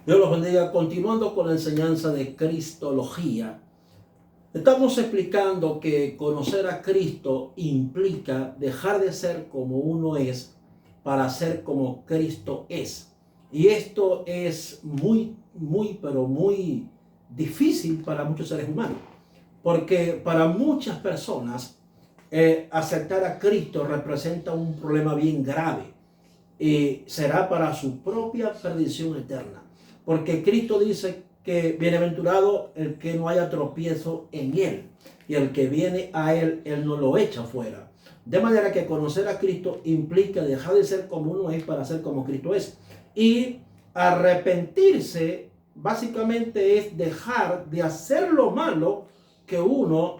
Dios los bendiga. Continuando con la enseñanza de Cristología, estamos explicando que conocer a Cristo implica dejar de ser como uno es para ser como Cristo es. Y esto es pero muy difícil para muchos seres humanos, porque para muchas personas aceptar a Cristo representa un problema bien grave y será para su propia perdición eterna. Porque Cristo dice que bienaventurado el que no haya tropiezo en él, y el que viene a él, él no lo echa fuera. De manera que conocer a Cristo implica dejar de ser como uno es para ser como Cristo es. Y arrepentirse básicamente es dejar de hacer lo malo que uno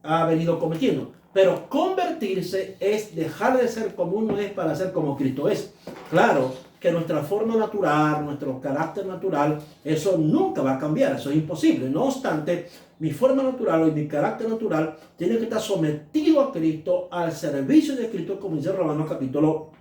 ha venido cometiendo. Pero convertirse es dejar de ser como uno es para ser como Cristo es. Claro que nuestra forma natural, nuestro carácter natural, eso nunca va a cambiar, eso es imposible. No obstante, mi forma natural y mi carácter natural tiene que estar sometido a Cristo, al servicio de Cristo, como dice Romanos capítulo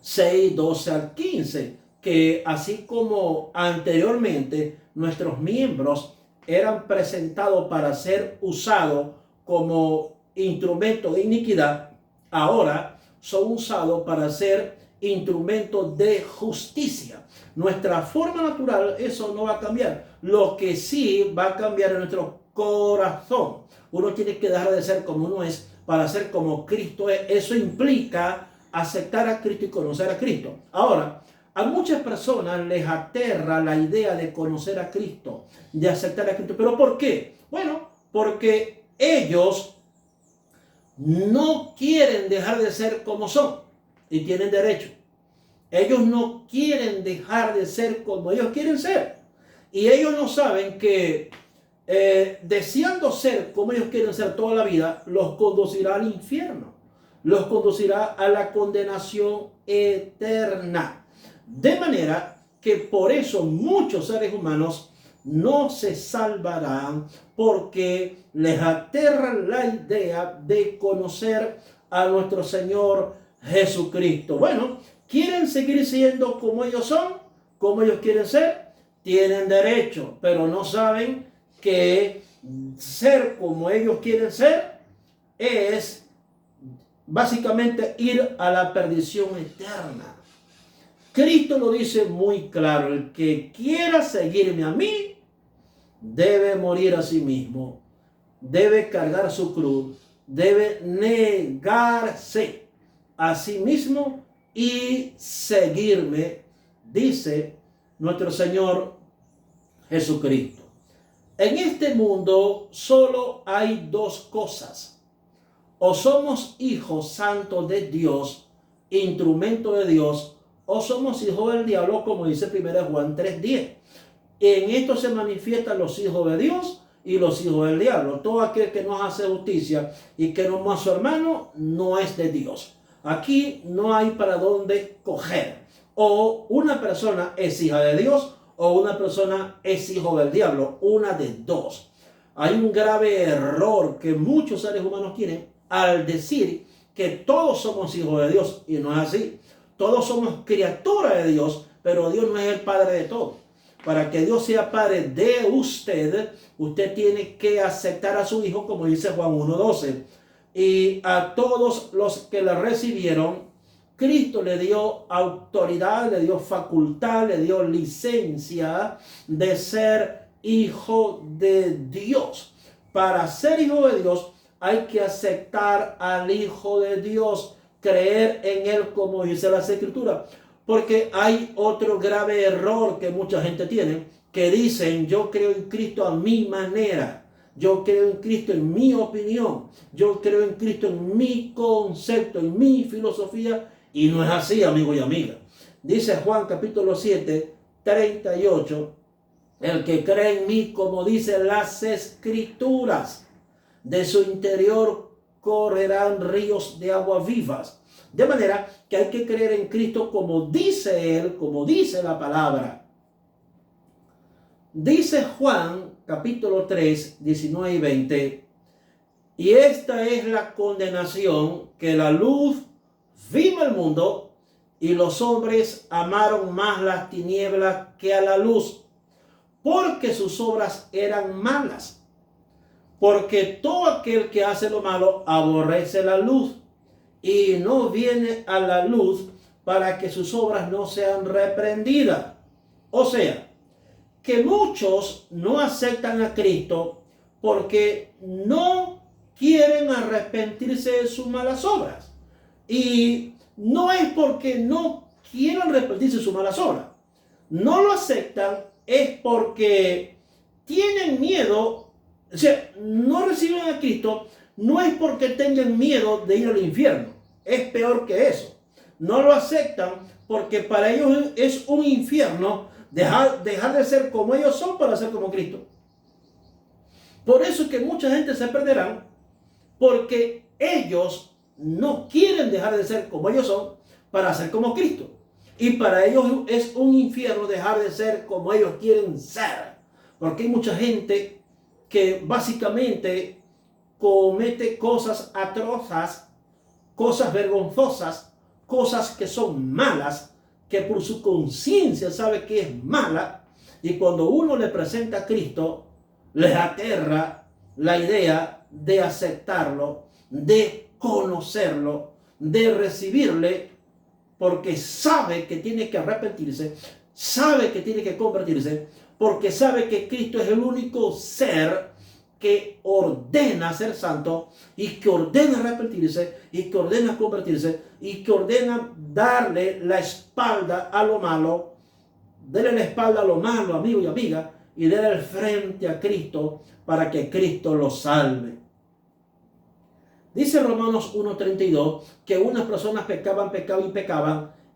6, 12 al 15, que así como anteriormente nuestros miembros eran presentados para ser usados como instrumento de iniquidad, ahora son usados para ser instrumentos de justicia. Nuestra forma natural, eso no va a cambiar. Lo que sí va a cambiar es nuestro corazón. Uno tiene que dejar de ser como uno es para ser como Cristo es. Eso implica aceptar a Cristo y conocer a Cristo. Ahora, a muchas personas les aterra la idea de conocer a Cristo, de aceptar a Cristo. ¿Pero por qué? Bueno, porque ellos no quieren dejar de ser como son y tienen derecho. Ellos no quieren dejar de ser como ellos quieren ser. Y ellos no saben que deseando ser como ellos quieren ser toda la vida, los conducirá al infierno. Los conducirá a la condenación eterna. De manera que por eso muchos seres humanos no se salvarán, porque les aterra la idea de conocer a nuestro Señor Jesucristo. Bueno, quieren seguir siendo como ellos son, como ellos quieren ser, tienen derecho, pero no saben que ser como ellos quieren ser es básicamente ir a la perdición eterna. Cristo lo dice muy claro: el que quiera seguirme a mí debe morir a sí mismo, debe cargar su cruz, debe negarse a sí mismo y seguirme, dice nuestro Señor Jesucristo. En este mundo solo hay dos cosas: o somos hijos santos de Dios, instrumento de Dios, o somos hijos del diablo, como dice 1 Juan 3:10. En esto se manifiestan los hijos de Dios y los hijos del diablo. Todo aquel que no hace justicia y que no ama a su hermano no es de Dios. Aquí no hay para dónde coger. O una persona es hija de Dios o una persona es hijo del diablo. Una de dos. Hay un grave error que muchos seres humanos tienen al decir que todos somos hijos de Dios, y no es así. Todos somos criaturas de Dios, pero Dios no es el Padre de todos. Para que Dios sea Padre de usted, usted tiene que aceptar a su Hijo, como dice Juan 1:12. Y a todos los que le recibieron, Cristo le dio autoridad, le dio facultad, le dio licencia de ser hijo de Dios. Para ser hijo de Dios hay que aceptar al Hijo de Dios, creer en Él, como dice las Escrituras. Porque hay otro grave error que mucha gente tiene, que dicen: yo creo en Cristo a mi manera, yo creo en Cristo en mi opinión, yo creo en Cristo en mi concepto, en mi filosofía. Y no es así, amigo y amiga. Dice Juan capítulo 7, 38, el que cree en mí, como dicen las Escrituras, de su interior correrán ríos de aguas vivas. De manera que hay que creer en Cristo como dice Él, como dice la palabra. Dice Juan capítulo 3, 19 y 20: y esta es la condenación, que la luz vino al mundo y los hombres amaron más las tinieblas que a la luz, porque sus obras eran malas. Porque todo aquel que hace lo malo aborrece la luz y no viene a la luz para que sus obras no sean reprendidas. O sea, que muchos no aceptan a Cristo porque no quieren arrepentirse de sus malas obras. Y no es porque no quieran arrepentirse de sus malas obras. No lo aceptan es porque tienen miedo. O sea, no reciben a Cristo no es porque tengan miedo de ir al infierno. Es peor que eso. No lo aceptan porque para ellos es un infierno dejar de ser como ellos son para ser como Cristo. Por eso es que mucha gente se perderán, porque ellos no quieren dejar de ser como ellos son para ser como Cristo. Y para ellos es un infierno dejar de ser como ellos quieren ser. Porque hay mucha gente que básicamente comete cosas atrozas, cosas vergonzosas, cosas que son malas, que por su conciencia sabe que es mala, y cuando uno le presenta a Cristo, les aterra la idea de aceptarlo, de conocerlo, de recibirle, porque sabe que tiene que arrepentirse, sabe que tiene que convertirse, porque sabe que Cristo es el único ser que ordena ser santo y que ordena arrepentirse y que ordena convertirse y que ordena darle la espalda a lo malo. Dele la espalda a lo malo, amigo y amiga, y dele el frente a Cristo para que Cristo lo salve. Dice Romanos 1:32 que unas personas pecaban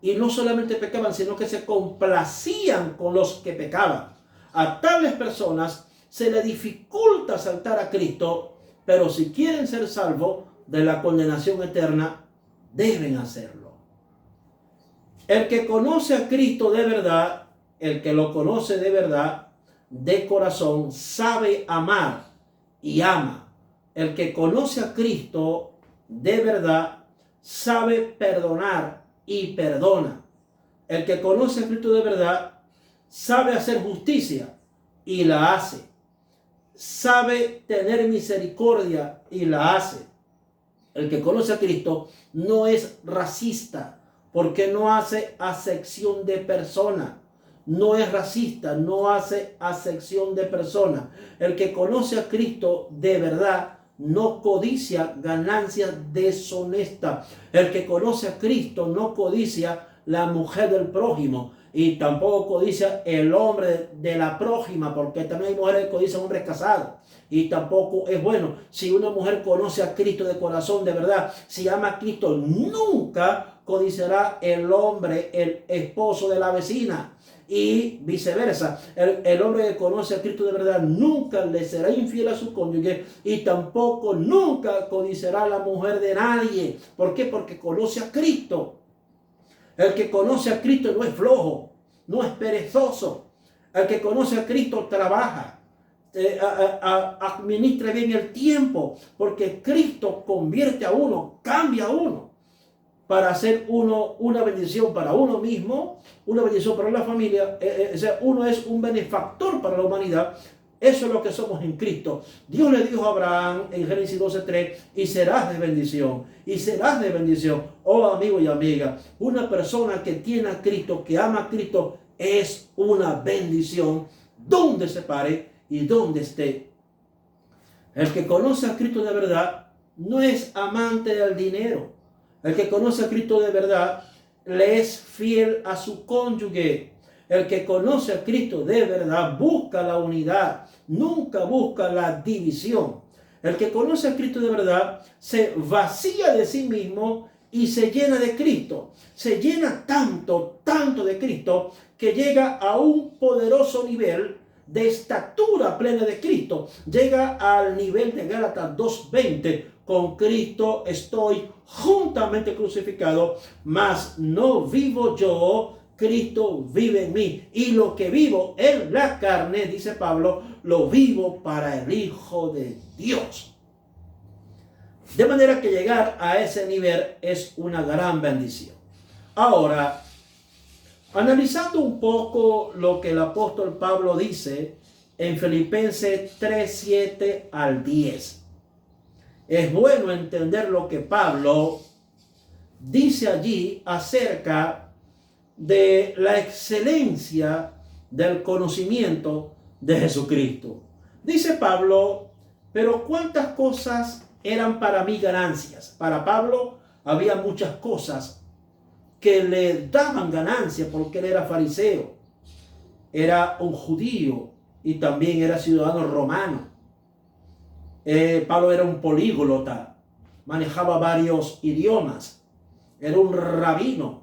y no solamente pecaban, sino que se complacían con los que pecaban. A tales personas se les dificulta aceptar a Cristo, pero si quieren ser salvos de la condenación eterna, deben hacerlo. El que conoce a Cristo de verdad, el que lo conoce de verdad, de corazón, sabe amar y ama. El que conoce a Cristo de verdad, sabe perdonar y perdona. El que conoce a Cristo de verdad, sabe hacer justicia y la hace. Sabe tener misericordia y la hace. El que conoce a Cristo no es racista, porque no hace acepción de persona. No es racista, no hace acepción de persona. El que conoce a Cristo de verdad no codicia ganancias deshonestas. El que conoce a Cristo no codicia la mujer del prójimo y tampoco codicia el hombre de la prójima, porque también hay mujeres que codician hombres casados. Y tampoco es bueno. Si una mujer conoce a Cristo de corazón, de verdad, si ama a Cristo, nunca codiciará el hombre, el esposo de la vecina. Y viceversa, el hombre que conoce a Cristo de verdad nunca le será infiel a su cónyuge y tampoco nunca codiciará la mujer de nadie. ¿Por qué? Porque conoce a Cristo. El que conoce a Cristo no es flojo, no es perezoso. El que conoce a Cristo trabaja, administra bien el tiempo, porque Cristo convierte a uno, cambia a uno, para hacer uno una bendición para uno mismo, una bendición para la familia. O sea, uno es un benefactor para la humanidad. Eso es lo que somos en Cristo. Dios le dijo a Abraham en Génesis 12:3, y serás de bendición, y serás de bendición. Oh amigo y amiga, una persona que tiene a Cristo, que ama a Cristo, es una bendición donde se pare y donde esté. El que conoce a Cristo de verdad no es amante del dinero. El que conoce a Cristo de verdad le es fiel a su cónyuge. El que conoce a Cristo de verdad busca la unidad, nunca busca la división. El que conoce a Cristo de verdad se vacía de sí mismo y se llena de Cristo. Se llena tanto de Cristo que llega a un poderoso nivel de estatura plena de Cristo. Llega al nivel de Gálatas 2:20. Con Cristo estoy juntamente crucificado, mas no vivo yo, Cristo vive en mí. Y lo que vivo en la carne, dice Pablo, lo vivo para el Hijo de Dios. De manera que llegar a ese nivel es una gran bendición. Ahora, Analizando un poco lo que el apóstol Pablo dice en Filipenses 3, 7 al 10. Es bueno entender lo que Pablo dice allí acerca de la excelencia del conocimiento de Jesucristo. Dice Pablo, pero cuántas cosas eran para mí ganancias. Para Pablo había muchas cosas que le daban ganancia porque él era fariseo, era un judío y también era ciudadano romano. Pablo era un políglota, manejaba varios idiomas, era un rabino,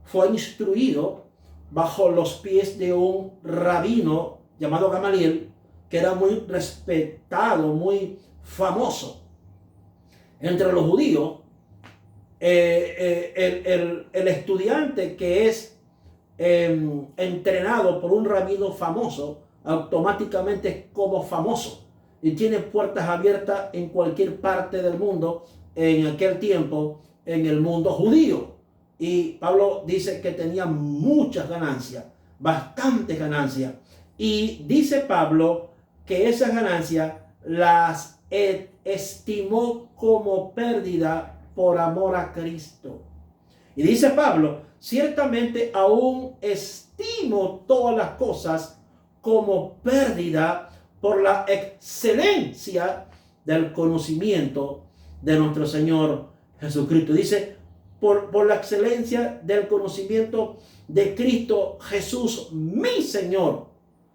fue instruido bajo los pies de un rabino llamado Gamaliel, que era muy respetado, muy famoso entre los judíos. El estudiante que es entrenado por un rabino famoso, automáticamente es como famoso y tiene puertas abiertas en cualquier parte del mundo en aquel tiempo, en el mundo judío. Y Pablo dice que tenía muchas ganancias, bastantes ganancias. Y dice Pablo que esas ganancias las estimó como pérdida por amor a Cristo. Y dice Pablo, ciertamente aún estimo todas las cosas como pérdida por la excelencia del conocimiento de nuestro Señor Jesucristo. Dice, por la excelencia del conocimiento de Cristo Jesús, mi Señor.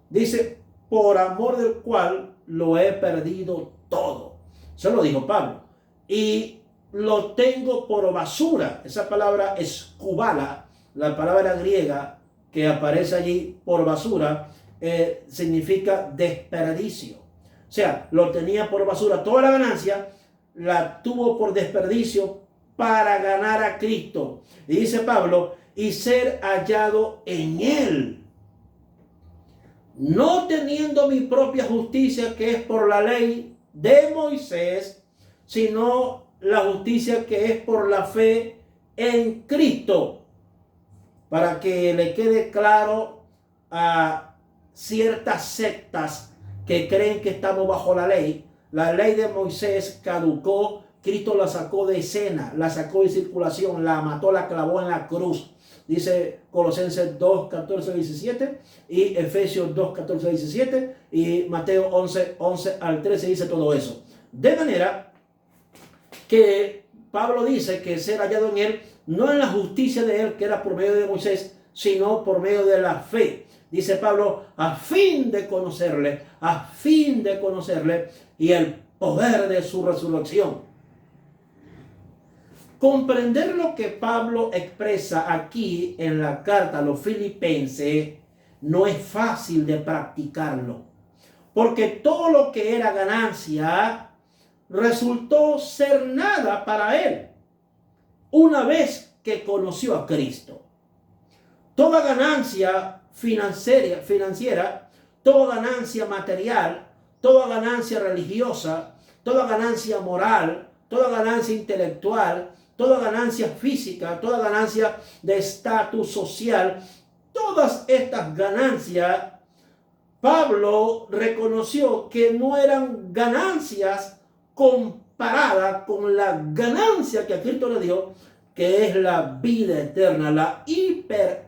Dice, por amor del cual lo he perdido todo. Eso lo dijo Pablo. Y lo tengo por basura. Esa palabra escubala, la palabra griega que aparece allí por basura, significa desperdicio. O sea, lo tenía por basura. Toda la ganancia la tuvo por desperdicio para ganar a Cristo. Y dice Pablo, y ser hallado en Él, no teniendo mi propia justicia que es por la ley de Moisés, sino la justicia que es por la fe en Cristo. Para que le quede claro a ciertas sectas que creen que estamos bajo la ley de Moisés caducó, Cristo la sacó de escena, la sacó de circulación, la mató, la clavó en la cruz. Dice Colosenses 2, 14, 17 y Efesios 2, 14, 17 y Mateo 11, 11 al 13 dice todo eso. De manera que Pablo dice que ser hallado en Él, no en la justicia de Él que era por medio de Moisés, sino por medio de la fe. Dice Pablo, a fin de conocerle y el poder de su resurrección. Comprender lo que Pablo expresa aquí en la carta a los Filipenses no es fácil de practicarlo, porque todo lo que era ganancia resultó ser nada para él una vez que conoció a Cristo. Toda ganancia financiera, toda ganancia material, toda ganancia religiosa, toda ganancia moral, toda ganancia intelectual, toda ganancia física, toda ganancia de estatus social, todas estas ganancias, Pablo reconoció que no eran ganancias comparadas con la ganancia que a Cristo le dio, que es la vida eterna, la hiper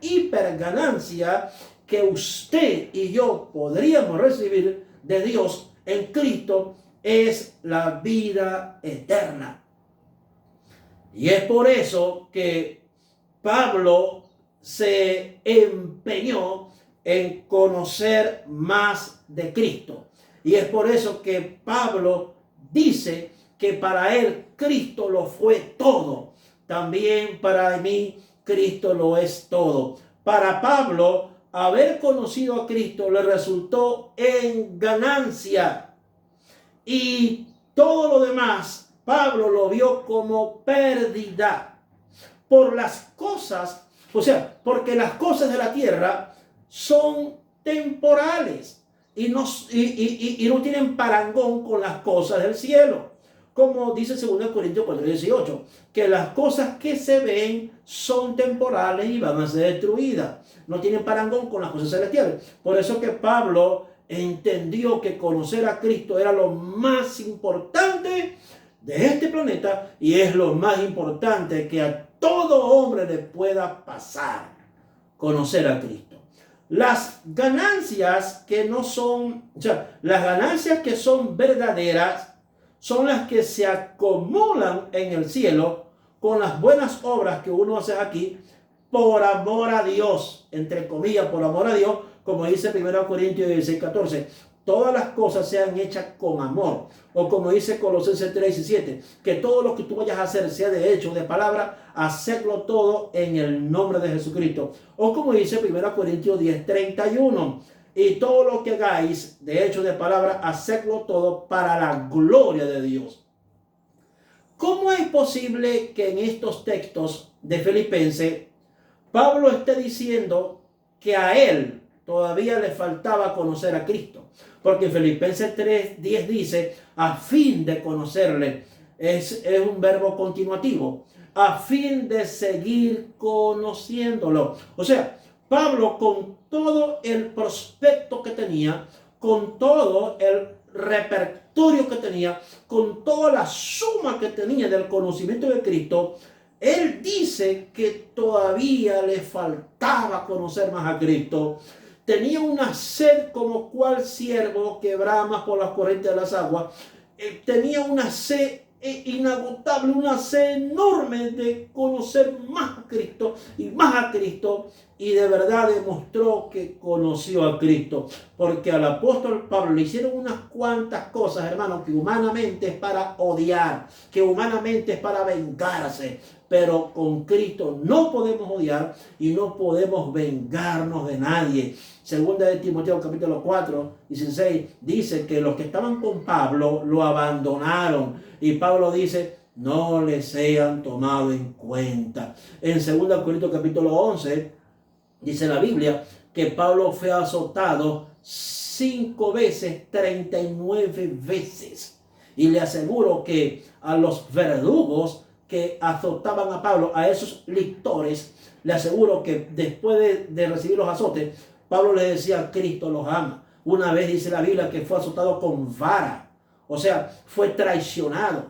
ganancia que usted y yo podríamos recibir de Dios en Cristo, es la vida eterna. Y es por eso que Pablo se empeñó en conocer más de Cristo. Y es por eso que Pablo dice que para él Cristo lo fue todo. También para mí Cristo lo es todo. Para Pablo, haber conocido a Cristo le resultó en ganancia. Y todo lo demás Pablo lo vio como pérdida por las cosas, o sea, porque las cosas de la tierra son temporales y no tienen parangón con las cosas del cielo. como dice 2 Corintios 4:18, que las cosas que se ven son temporales y van a ser destruidas. No tienen parangón con las cosas celestiales. Por eso que Pablo entendió que conocer a Cristo era lo más importante de este planeta y es lo más importante que a todo hombre le pueda pasar, conocer a Cristo. Las ganancias que no son, las ganancias que son verdaderas son las que se acumulan en el cielo con las buenas obras que uno hace aquí por amor a Dios, entre comillas, por amor a Dios, como dice 1 Corintios 16:14. Todas las cosas sean hechas con amor. O como dice Colosenses 3:17, que todo lo que tú vayas a hacer, sea de hecho o de palabra, hacerlo todo en el nombre de Jesucristo. O como dice 1 Corintios 10:31, y todo lo que hagáis, de hecho o de palabra, hacedlo todo para la gloria de Dios. ¿Cómo es posible que en estos textos de Filipenses Pablo esté diciendo que a él todavía le faltaba conocer a Cristo? Porque en Filipenses 3:10 dice, a fin de conocerle. Es un verbo continuativo. A fin de seguir conociéndolo. O sea, Pablo, con todo el prospecto que tenía, con todo el repertorio que tenía, con toda la suma que tenía del conocimiento de Cristo, él dice que todavía le faltaba conocer más a Cristo. Tenía una sed como cual siervo que brama por las corrientes de las aguas. Tenía una sed inagotable, una sed enorme de conocer más a Cristo y más a Cristo. Y de verdad demostró que conoció a Cristo. Porque al apóstol Pablo le hicieron unas cuantas cosas, hermanos, que humanamente es para odiar, que humanamente es para vengarse. Pero con Cristo no podemos odiar y no podemos vengarnos de nadie. Segunda de Timoteo capítulo 4:16 dice que los que estaban con Pablo lo abandonaron. Y Pablo dice, no les sean tomado en cuenta. En 2 Corintios capítulo 11 dice la Biblia que Pablo fue azotado 5 veces, 39 veces. Y le aseguro que a los verdugos que azotaban a Pablo, a esos lictores, le aseguro que después de recibir los azotes, Pablo le decía, Cristo los ama. Una vez dice la Biblia que fue azotado con vara. O sea, fue traicionado,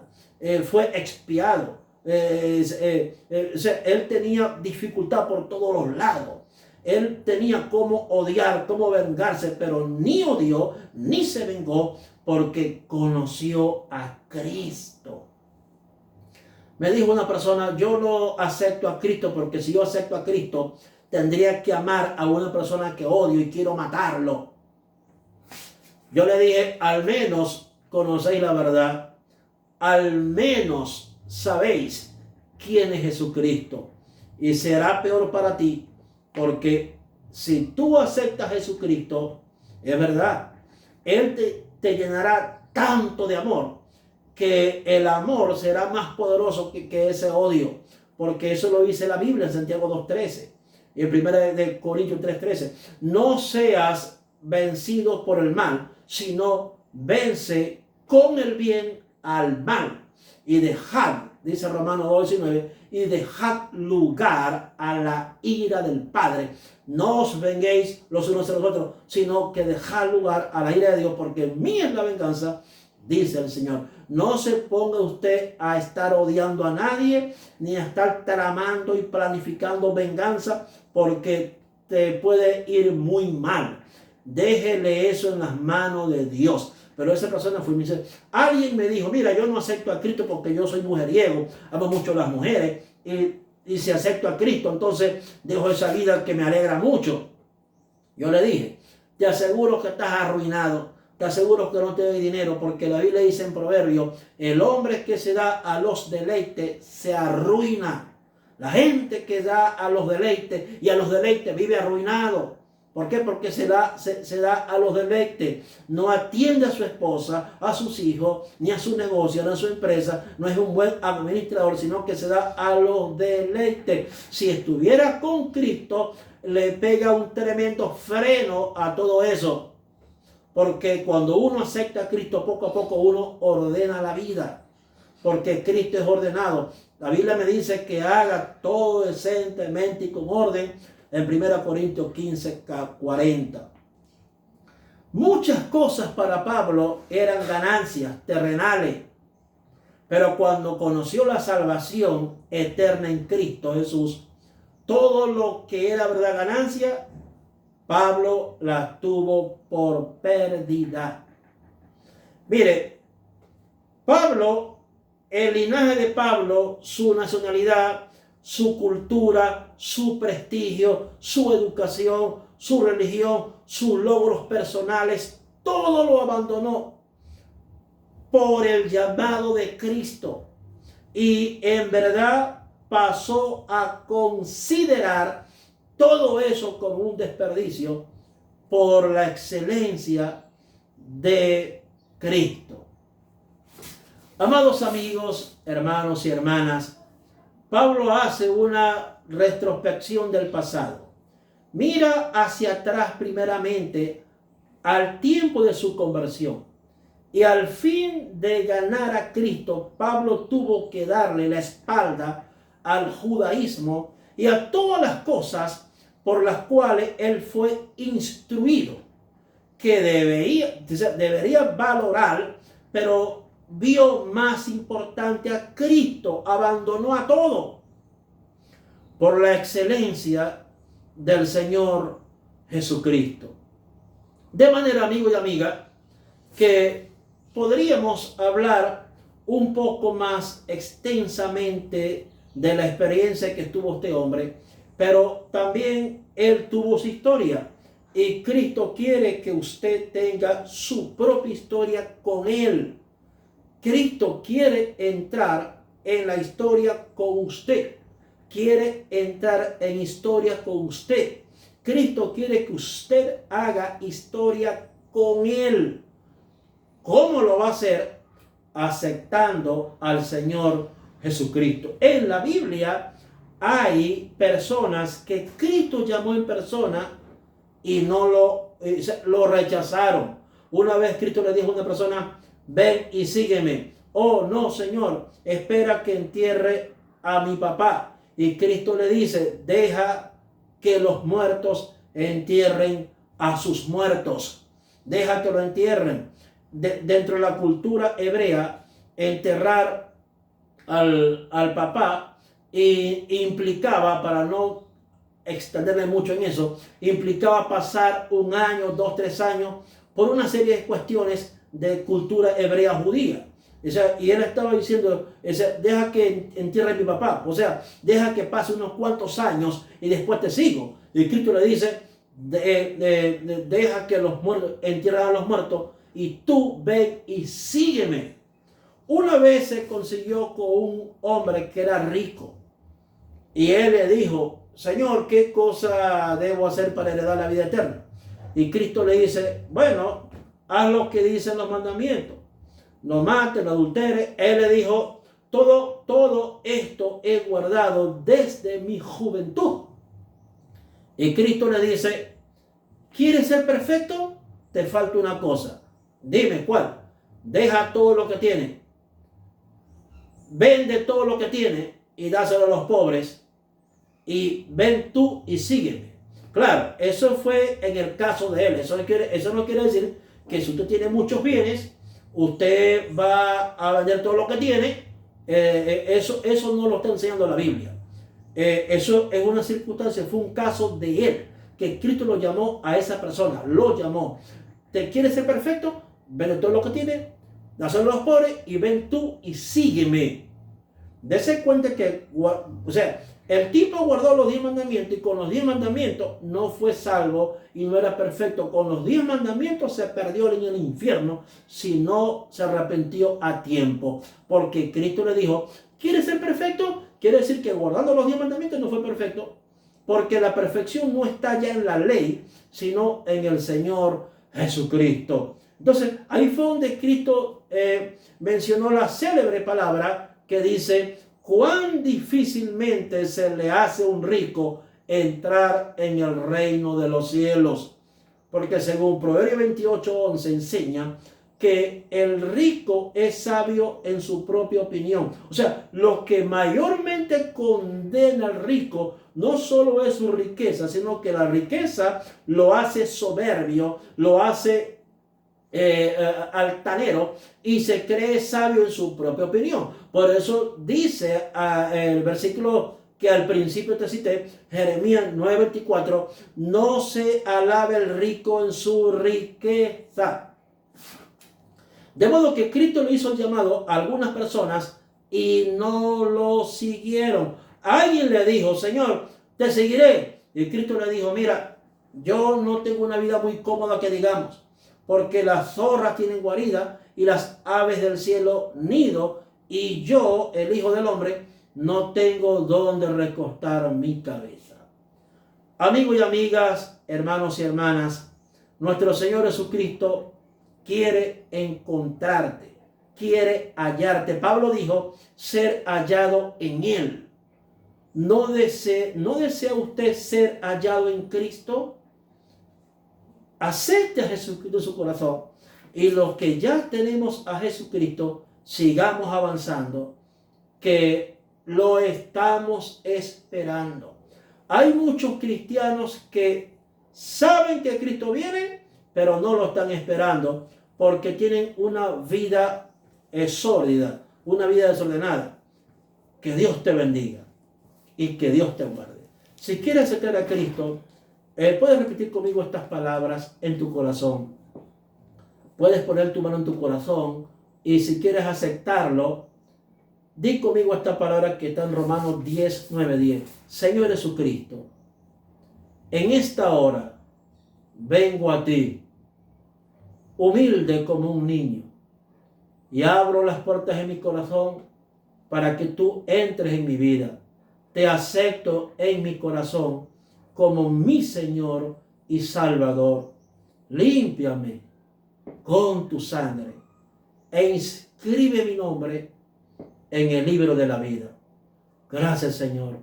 fue expiado. O sea, él tenía dificultad por todos los lados. Él tenía cómo odiar, cómo vengarse, pero ni odió, ni se vengó, porque conoció a Cristo. Me dijo una persona, yo no acepto a Cristo porque si yo acepto a Cristo, tendría que amar a una persona que odio y quiero matarlo. Yo le dije, al menos conocéis la verdad, al menos sabéis quién es Jesucristo. Y será peor para ti, porque si tú aceptas a Jesucristo, es verdad, Él te llenará tanto de amor, que el amor será más poderoso que ese odio, porque eso lo dice la Biblia en Santiago 2:13 y en 1 Corintios 3:13. No seas vencido por el mal, sino vence con el bien al mal y dejad, dice Romanos 2:19, y dejad lugar a la ira del Padre. No os venguéis los unos a los otros, sino que dejad lugar a la ira de Dios, porque mía es la venganza, dice el Señor. No se ponga usted a estar odiando a nadie, ni a estar tramando y planificando venganza, porque te puede ir muy mal. Déjele eso en las manos de Dios. Pero esa persona fue y me dice, alguien me dijo, mira, yo no acepto a Cristo porque yo soy mujeriego, amo mucho a las mujeres, y si acepto a Cristo, entonces dejo esa vida que me alegra mucho. Yo le dije, te aseguro que estás arruinado, te aseguro que no te doy dinero, porque la Biblia dice en Proverbios, el hombre que se da a los deleites se arruina. La gente que da a los deleites y a los deleites vive arruinado. ¿Por qué? Porque se da a los deleites. No atiende a su esposa, a sus hijos, ni a su negocio, ni a su empresa. No es un buen administrador, sino que se da a los deleites. Si estuviera con Cristo, le pega un tremendo freno a todo eso. Porque cuando uno acepta a Cristo, poco a poco uno ordena la vida. porque Cristo es ordenado. La Biblia me dice que haga todo decentemente y con orden en 1 Corintios 15, 40. Muchas cosas para Pablo eran ganancias terrenales, pero cuando conoció la salvación eterna en Cristo Jesús, todo lo que era verdad ganancia, Pablo la tuvo por pérdida. Mire, Pablo, el linaje de Pablo, su nacionalidad, su cultura, su prestigio, su educación, su religión, sus logros personales, todo lo abandonó por el llamado de Cristo. Y en verdad pasó a considerar todo eso como un desperdicio por la excelencia de Cristo. Amados amigos, hermanos y hermanas, Pablo hace una retrospección del pasado. Mira hacia atrás primeramente al tiempo de su conversión. Y al fin de ganar a Cristo, Pablo tuvo que darle la espalda al judaísmo y a todas las cosas por las cuales él fue instruido, que debería valorar, pero vio más importante a Cristo, abandonó a todo por la excelencia del Señor Jesucristo. De manera, amigo y amiga, que podríamos hablar un poco más extensamente de la experiencia que tuvo este hombre, pero también él tuvo su historia y Cristo quiere que usted tenga su propia historia con él. Cristo quiere entrar en la historia con usted, quiere entrar en historia con usted. Cristo quiere que usted haga historia con él. ¿Cómo lo va a hacer? Aceptando al Señor Jesucristo. En la Biblia hay personas que Cristo llamó en persona y no lo rechazaron. Una vez Cristo le dijo a una persona: ven y sígueme. Oh, no, Señor, espera que entierre a mi papá. Y Cristo le dice: deja que los muertos entierren a sus muertos. Deja que lo entierren. Dentro de la cultura hebrea, enterrar al papá implicaba, para no extenderme mucho en eso, implicaba pasar 1 año, 2, 3 años por una serie de cuestiones de cultura hebrea judía. O sea, y él estaba diciendo, deja que entierre a mi papá, o sea, deja que pase unos cuantos años y después te sigo. Y Cristo le dice, deja que los muertos entierren a los muertos y tú ven y sígueme. Una vez se consiguió con un hombre que era rico y él le dijo: Señor, ¿qué cosa debo hacer para heredar la vida eterna? Y Cristo le dice: bueno, haz lo que dicen los mandamientos. No mates, no adulteres. Él le dijo: todo esto he guardado desde mi juventud. Y Cristo le dice: ¿quieres ser perfecto? Te falta una cosa. Dime cuál. Deja todo lo que tienes. Vende todo lo que tienes y dáselo a los pobres. Y ven tú y sígueme. Claro, eso fue en el caso de él. Eso no quiere decir que si usted tiene muchos bienes, usted va a vender todo lo que tiene. Eso no lo está enseñando la Biblia. Eso es una circunstancia, fue un caso de él, que Cristo lo llamó a esa persona, lo llamó. ¿Te quieres ser perfecto? Vende todo lo que tienes, dáselo a los pobres y ven tú y sígueme. Dese cuenta que, o sea, el tipo guardó los 10 mandamientos y con los 10 mandamientos no fue salvo y no era perfecto. Con los 10 mandamientos se perdió en el infierno si no se arrepintió a tiempo. Porque Cristo le dijo: ¿quieres ser perfecto? Quiere decir que guardando los 10 mandamientos no fue perfecto. Porque la perfección no está ya en la ley, sino en el Señor Jesucristo. Entonces, ahí fue donde Cristo mencionó la célebre palabra que dice: cuán difícilmente se le hace a un rico entrar en el reino de los cielos. Porque según Proverbios 28:11 enseña que el rico es sabio en su propia opinión. O sea, lo que mayormente condena al rico no solo es su riqueza, sino que la riqueza lo hace soberbio, lo hace altanero y se cree sabio en su propia opinión. Por eso dice el versículo que al principio te cité, Jeremías 9:24, no se alabe el rico en su riqueza. De modo que Cristo le hizo el llamado a algunas personas y no lo siguieron. Alguien le dijo, Señor, te seguiré. Y Cristo le dijo, mira, yo no tengo una vida muy cómoda que digamos, porque las zorras tienen guarida y las aves del cielo nido, y yo, el Hijo del Hombre, no tengo donde recostar mi cabeza. Amigos y amigas, hermanos y hermanas, nuestro Señor Jesucristo quiere encontrarte, quiere hallarte. Pablo dijo, ser hallado en Él. ¿No desea usted ser hallado en Cristo? Acepte a Jesucristo en su corazón. Y los que ya tenemos a Jesucristo, sigamos avanzando, que lo estamos esperando. Hay muchos cristianos que saben que Cristo viene, pero no lo están esperando porque tienen una vida sórdida, una vida desordenada. Que Dios te bendiga y que Dios te guarde. Si quieres acercar a Cristo, puedes repetir conmigo estas palabras en tu corazón. Puedes poner tu mano en tu corazón y si quieres aceptarlo, di conmigo esta palabra que está en Romanos 10:9-10. Señor Jesucristo, en esta hora vengo a ti, humilde como un niño, y abro las puertas de mi corazón para que tú entres en mi vida. Te acepto en mi corazón como mi Señor y Salvador. Límpiame con tu sangre e inscribe mi nombre en el libro de la vida. Gracias, Señor.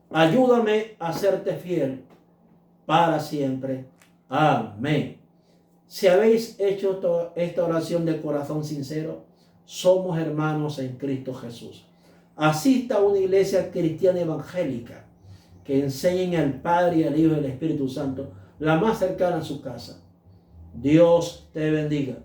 Ayúdame a serte fiel para siempre. Amén. Si habéis hecho esta oración de corazón sincero, somos hermanos en Cristo Jesús. Asista a una iglesia cristiana evangélica que enseñen al Padre, al Hijo y al Espíritu Santo, la más cercana a su casa. Dios te bendiga.